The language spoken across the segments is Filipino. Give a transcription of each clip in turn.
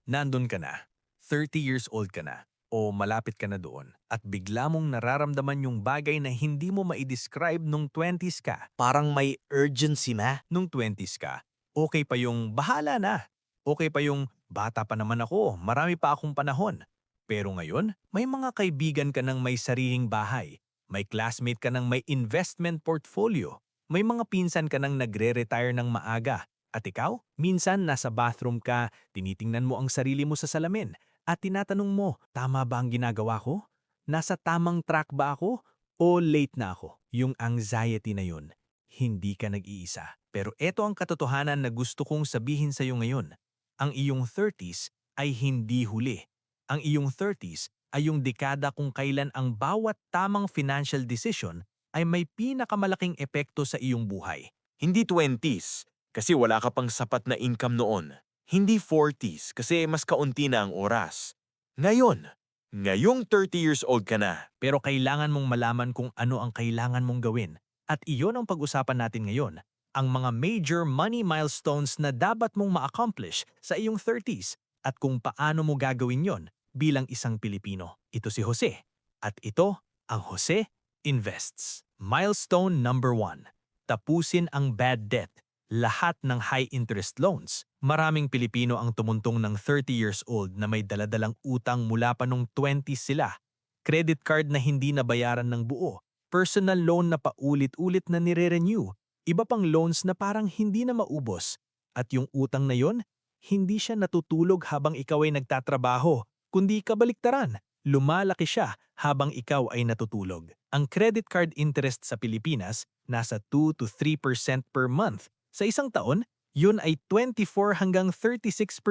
Nandun ka na, 30 years old ka na, o malapit ka na doon, at bigla mong nararamdaman yung bagay na hindi mo ma-describe nung 20s ka. Parang may urgency na. Nung 20s ka, okay pa yung bahala na. Okay pa yung bata pa naman ako, marami pa akong panahon. Pero ngayon, may mga kaibigan ka ng may sariling bahay. May classmate ka ng may investment portfolio. May mga pinsan ka ng nagre-retire ng maaga. At ikaw, minsan nasa bathroom ka, tinitingnan mo ang sarili mo sa salamin, at tinatanong mo, tama ba ang ginagawa ko? Nasa tamang track ba ako? O late na ako? Yung anxiety na yun, hindi ka nag-iisa. Pero eto ang katotohanan na gusto kong sabihin sa iyo ngayon. Ang iyong 30s ay hindi huli. Ang iyong 30s ay yung dekada kung kailan ang bawat tamang financial decision ay may pinakamalaking epekto sa iyong buhay. Hindi 20s kasi wala ka pang sapat na income noon. Hindi 40s kasi mas kaunti na ang oras. Ngayong 30 years old ka na. Pero kailangan mong malaman kung ano ang kailangan mong gawin. At iyon ang pag-usapan natin ngayon. Ang mga major money milestones na dapat mong ma-accomplish sa iyong 30s at kung paano mo gagawin yon bilang isang Pilipino. Ito si Jose. At ito ang Jose Invests. Milestone number 1. Tapusin ang bad debt. Lahat ng high-interest loans. Maraming Pilipino ang tumuntong ng 30 years old na may daladalang utang mula pa nung 20s sila. Credit card na hindi nabayaran ng buo. Personal loan na paulit-ulit na nire-renew. Iba pang loans na parang hindi na maubos. At yung utang na yon, hindi siya natutulog habang ikaw ay nagtatrabaho, kundi kabaliktaran. Lumalaki siya habang ikaw ay natutulog. Ang credit card interest sa Pilipinas nasa 2 to 3% per month. Sa isang taon, yun ay 24 hanggang 36%.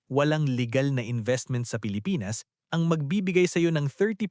Walang legal na investment sa Pilipinas ang magbibigay sa iyo ng 30%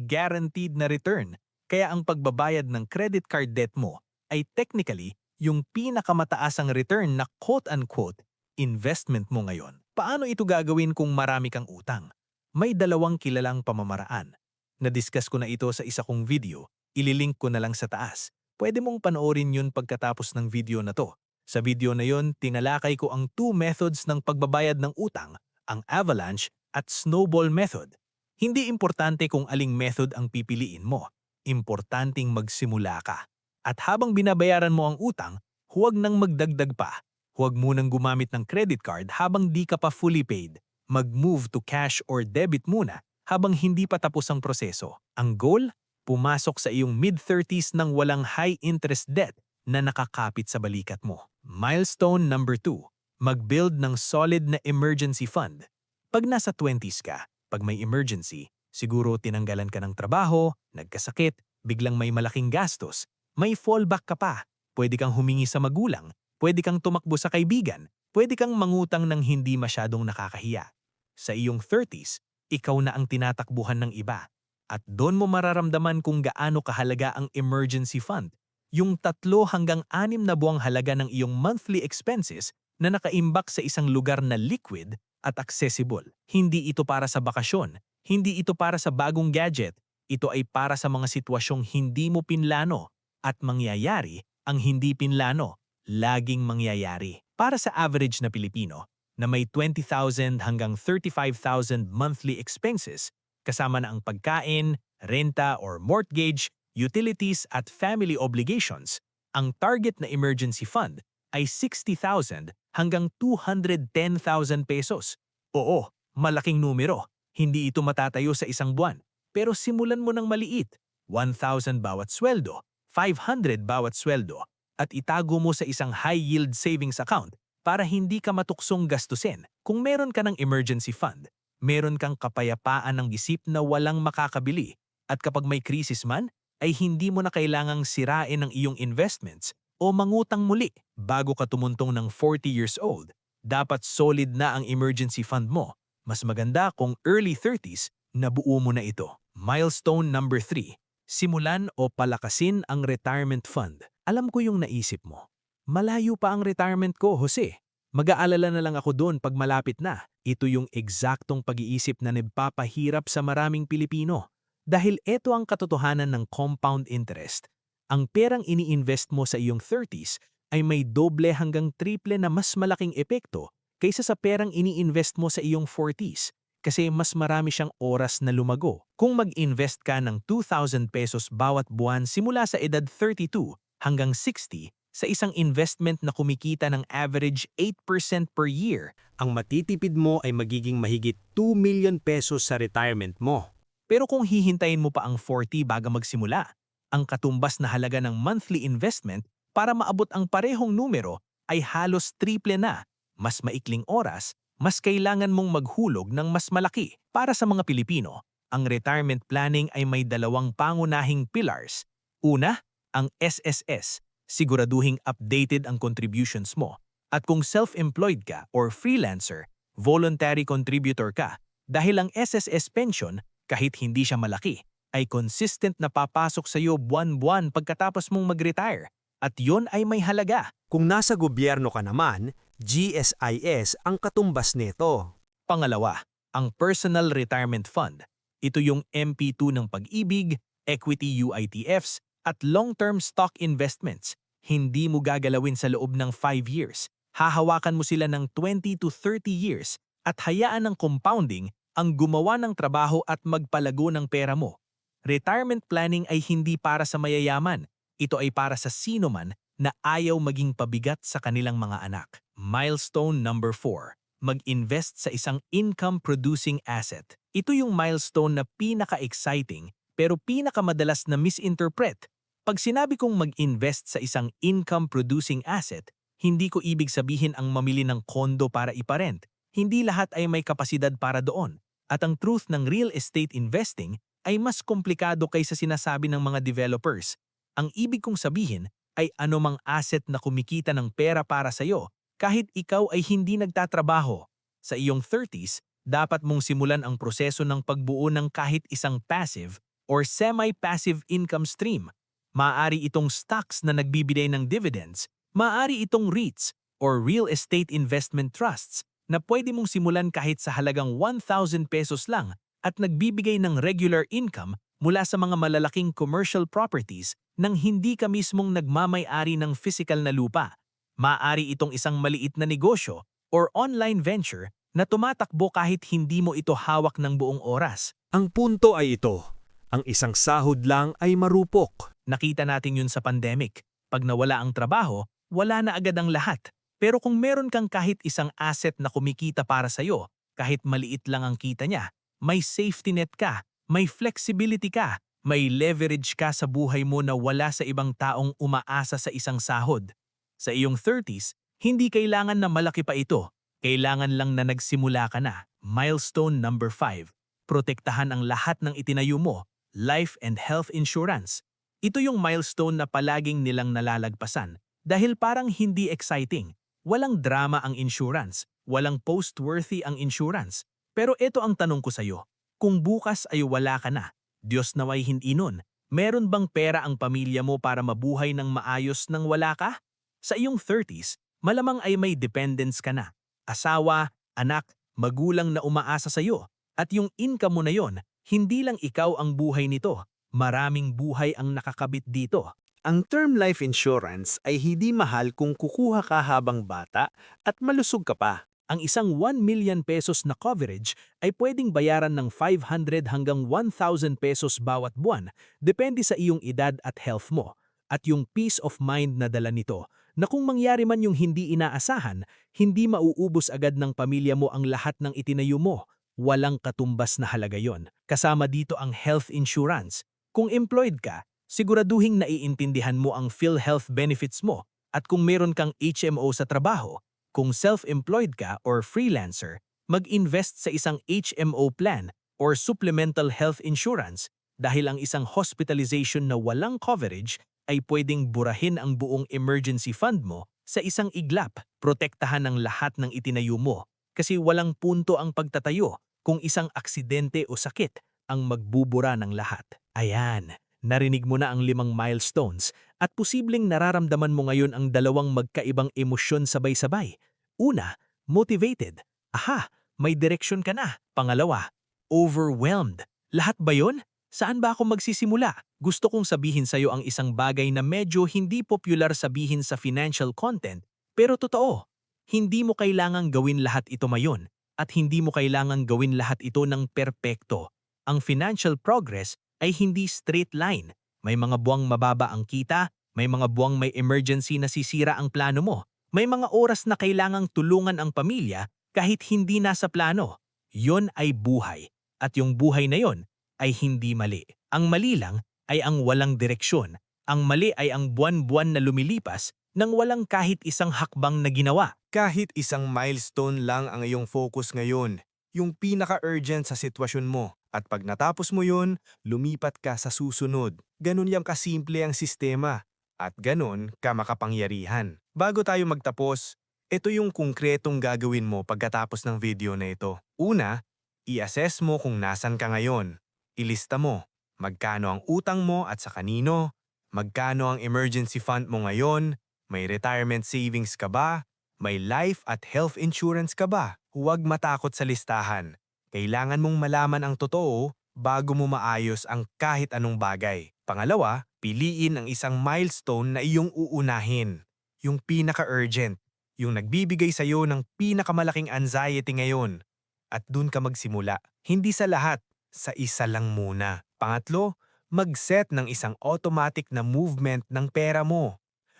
guaranteed na return. Kaya ang pagbabayad ng credit card debt mo ay technically yung pinakamataasang return na quote-unquote investment mo ngayon. Paano ito gagawin kung marami kang utang? May dalawang kilalang pamamaraan. Na-discuss ko na ito sa isa kong video, ililink ko na lang sa taas. Pwede mong panoorin yun pagkatapos ng video na to. Sa video na yun, tinalakay ko ang 2 methods ng pagbabayad ng utang, ang avalanche at snowball method. Hindi importante kung aling method ang pipiliin mo. Importanteng magsimula ka. At habang binabayaran mo ang utang, huwag nang magdagdag pa. Huwag munang gumamit ng credit card habang di ka pa fully paid. Mag-move to cash or debit muna habang hindi pa tapos ang proseso. Ang goal? Pumasok sa iyong mid-30s nang walang high-interest debt na nakakapit sa balikat mo. Milestone number 2. Mag-build ng solid na emergency fund. Pag nasa 20s ka, pag may emergency, siguro tinanggalan ka ng trabaho, nagkasakit, biglang may malaking gastos, may fallback ka pa. Pwede kang humingi sa magulang, pwede kang tumakbo sa kaibigan, pwede kang mangutang ng hindi masyadong nakakahiya. Sa iyong 30s, ikaw na ang tinatakbuhan ng iba. At doon mo mararamdaman kung gaano kahalaga ang emergency fund, yung 3 hanggang 6 na buwang halaga ng iyong monthly expenses na nakaimbak sa isang lugar na liquid at accessible. Hindi ito para sa bakasyon, hindi ito para sa bagong gadget, ito ay para sa mga sitwasyong hindi mo pinlano at mangyayari ang hindi pinlano, laging mangyayari. Para sa average na Pilipino na may 20,000 hanggang 35,000 monthly expenses, kasama na ang pagkain, renta or mortgage, utilities at family obligations, ang target na emergency fund ay 60,000 hanggang 210,000 pesos. Oo, malaking numero. Hindi ito matatayo sa isang buwan. Pero simulan mo ng maliit, 1,000 bawat sweldo, 500 bawat sweldo, at itago mo sa isang high-yield savings account para hindi ka matuksong gastusin. Kung meron ka ng emergency fund, meron kang kapayapaan ng isip na walang makakabili. At kapag may krisis man, ay hindi mo na kailangang sirain ang iyong investments o mangutang muli bago ka tumuntong ng 40 years old. Dapat solid na ang emergency fund mo. Mas maganda kung early 30s nabuo mo na ito. Milestone number 3. Simulan o palakasin ang retirement fund. Alam ko yung naisip mo. Malayo pa ang retirement ko, Jose. Mag-aalala na lang ako doon pag malapit na. Ito yung eksaktong pag-iisip na nagpapahirap sa maraming Pilipino. Dahil ito ang katotohanan ng compound interest. Ang perang ini-invest mo sa iyong 30s ay may doble hanggang triple na mas malaking epekto kaysa sa perang ini-invest mo sa iyong 40s kasi mas marami siyang oras na lumago. Kung mag-invest ka ng 2,000 pesos bawat buwan simula sa edad 32 hanggang 60 sa isang investment na kumikita ng average 8% per year, Ang matitipid mo ay magiging mahigit 2 million pesos sa retirement mo. pero kung hihintayin mo pa ang 40 bago magsimula, ang katumbas na halaga ng monthly investment para maabot ang parehong numero ay halos triple na. Mas maikling oras, mas kailangan mong maghulog ng mas malaki. Para sa mga Pilipino, ang retirement planning ay may dalawang pangunahing pillars. Una, ang SSS, siguraduhing updated ang contributions mo. At kung self-employed ka or freelancer, voluntary contributor ka, dahil ang SSS pension, kahit hindi siya malaki, ay consistent na papasok sa iyo buwan-buwan pagkatapos mong mag-retire. At yon ay may halaga. Kung nasa gobyerno ka naman, GSIS ang katumbas nito. Pangalawa, ang Personal Retirement Fund. Ito yung MP2 ng pag-ibig, equity UITFs, at long-term stock investments. Hindi mo gagalawin sa loob ng 5 years. Hahawakan mo sila ng 20 to 30 years at hayaan ng compounding ang gumawa ng trabaho at magpalago ng pera mo. Retirement planning ay hindi para sa mayayaman. Ito ay para sa sino man na ayaw maging pabigat sa kanilang mga anak. Milestone number 4. Mag-invest sa isang income-producing asset. Ito yung milestone na pinaka-exciting pero pinakamadalas na misinterpret. Pag sinabi kong mag-invest sa isang income-producing asset, hindi ko ibig sabihin ang mamili ng kondo para iparent. Hindi lahat ay may kapasidad para doon. At ang truth ng real estate investing ay mas komplikado kaysa sinasabi ng mga developers. Ang ibig kong sabihin ay anumang asset na kumikita ng pera para sa'yo kahit ikaw ay hindi nagtatrabaho. Sa iyong 30s, dapat mong simulan ang proseso ng pagbuo ng kahit isang passive or semi-passive income stream. Maaari itong stocks na nagbibigay ng dividends, maaari itong REITs or real estate investment trusts na pwede mong simulan kahit sa halagang 1,000 pesos lang at nagbibigay ng regular income mula sa mga malalaking commercial properties nang hindi ka mismong nagmamay-ari ng physical na lupa. Maaari itong isang maliit na negosyo or online venture na tumatakbo kahit hindi mo ito hawak ng buong oras. Ang punto ay ito, ang isang sahod lang ay marupok. Nakita natin yun sa pandemic. Pag nawala ang trabaho, wala na agad ang lahat. Pero kung meron kang kahit isang asset na kumikita para sa'yo, kahit maliit lang ang kita niya, may safety net ka, may flexibility ka, may leverage ka sa buhay mo na wala sa ibang taong umaasa sa isang sahod. Sa iyong 30s, hindi kailangan na malaki pa ito. Kailangan lang na nagsimula ka na. Milestone number 5. Protektahan ang lahat ng itinayo mo, life and health insurance. Ito yung milestone na palaging nilang nalalagpasan dahil parang hindi exciting. Walang drama ang insurance, walang post-worthy ang insurance. Pero ito ang tanong ko sa'yo, kung bukas ay wala ka na, Diyos naway hindi nun, meron bang pera ang pamilya mo para mabuhay ng maayos nang wala ka? Sa iyong 30s, malamang ay may dependents ka na. Asawa, anak, magulang na umaasa sa'yo. At yung income mo na yon, hindi lang ikaw ang buhay nito. Maraming buhay ang nakakabit dito. Ang term life insurance ay hindi mahal kung kukuha ka habang bata at malusog ka pa. Ang isang 1 million pesos na coverage ay pwedeng bayaran ng 500 hanggang 1,000 pesos bawat buwan, depende sa iyong edad at health mo. At yung peace of mind na dala nito, na kung mangyari man yung hindi inaasahan, hindi mauubos agad ng pamilya mo ang lahat ng itinayo mo. Walang katumbas na halaga yon. Kasama dito ang health insurance. Kung employed ka, siguraduhing naiintindihan mo ang PhilHealth benefits mo. At kung meron kang HMO sa trabaho, kung self-employed ka or freelancer, mag-invest sa isang HMO plan or supplemental health insurance dahil ang isang hospitalization na walang coverage ay pwedeng burahin ang buong emergency fund mo sa isang iglap. Protektahan ang lahat ng itinayo mo kasi walang punto ang pagtatayo kung isang aksidente o sakit ang magbubura ng lahat. Ayan, narinig mo na ang 5 milestones at posibleng nararamdaman mo ngayon ang dalawang magkaibang emosyon sabay-sabay. Una, motivated. Aha, may direksyon ka na. Pangalawa, overwhelmed. Lahat ba yun? Saan ba ako magsisimula? Gusto kong sabihin sa'yo ang isang bagay na medyo hindi popular sabihin sa financial content, pero totoo. Hindi mo kailangang gawin lahat ito ngayon at hindi mo kailangang gawin lahat ito ng perpekto. Ang financial progress ay hindi straight line. May mga buwang mababa ang kita, may mga buwang may emergency na sisira ang plano mo, may mga oras na kailangang tulungan ang pamilya kahit hindi nasa plano. Yon ay buhay. At yung buhay na yon ay hindi mali. Ang mali lang ay ang walang direksyon. Ang mali ay ang buwan-buwan na lumilipas nang walang kahit isang hakbang na ginawa. Kahit isang milestone lang ang iyong focus ngayon, yung pinaka-urgent sa sitwasyon mo. At pag natapos mo yun, lumipat ka sa susunod. Ganun yang kasimple ang sistema. At ganun ka makapangyarihan. Bago tayo magtapos, ito yung konkretong gagawin mo pagkatapos ng video na ito. Una, i-assess mo kung nasan ka ngayon. Ilista mo, magkano ang utang mo at sa kanino, magkano ang emergency fund mo ngayon, may retirement savings ka ba, may life at health insurance ka ba? Huwag matakot sa listahan. Kailangan mong malaman ang totoo bago mo maayos ang kahit anong bagay. Pangalawa, piliin ang isang milestone na iyong uunahin. Yung pinaka-urgent, yung nagbibigay sa'yo ng pinakamalaking anxiety ngayon. At dun ka magsimula. Hindi sa lahat, sa isa lang muna. Pangatlo, mag-set ng isang automatic na movement ng pera mo.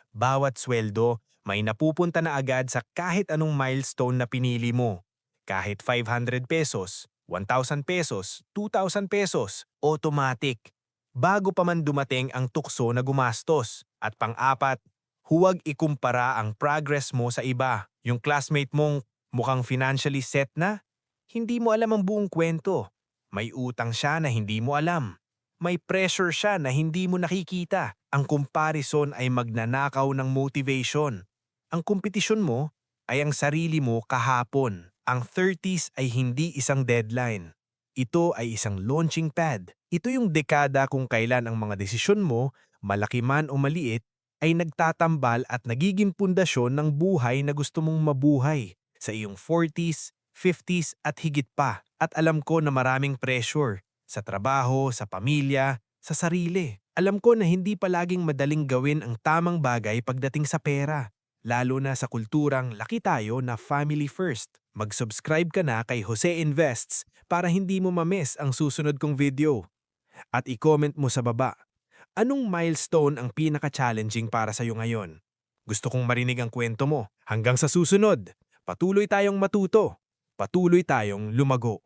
Bawat sweldo, may napupunta na agad sa kahit anong milestone na pinili mo. Kahit 500 pesos, 1,000 pesos, 2,000 pesos, automatic. Bago pa man dumating ang tukso na gumastos. At pang-apat, huwag ikumpara ang progress mo sa iba. Yung classmate mong mukhang financially set na, hindi mo alam ang buong kwento. May utang siya na hindi mo alam. May pressure siya na hindi mo nakikita. Ang comparison ay magnanakaw ng motivation. Ang kompetisyon mo ay ang sarili mo kahapon. Ang 30s ay hindi isang deadline. Ito ay isang launching pad. Ito yung dekada kung kailan ang mga desisyon mo, malaki man o maliit, ay nagtatambal at nagiging pundasyon ng buhay na gusto mong mabuhay sa iyong 40s, 50s at higit pa. At alam ko na maraming pressure sa trabaho, sa pamilya, sa sarili. Alam ko na hindi palaging madaling gawin ang tamang bagay pagdating sa pera. Lalo na sa kulturang laki tayo na family first. Mag-subscribe ka na kay Jose Invests para hindi mo ma-miss ang susunod kong video. At i-comment mo sa baba, anong milestone ang pinaka-challenging para sa'yo ngayon? Gusto kong marinig ang kwento mo. Hanggang sa susunod, patuloy tayong matuto, patuloy tayong lumago.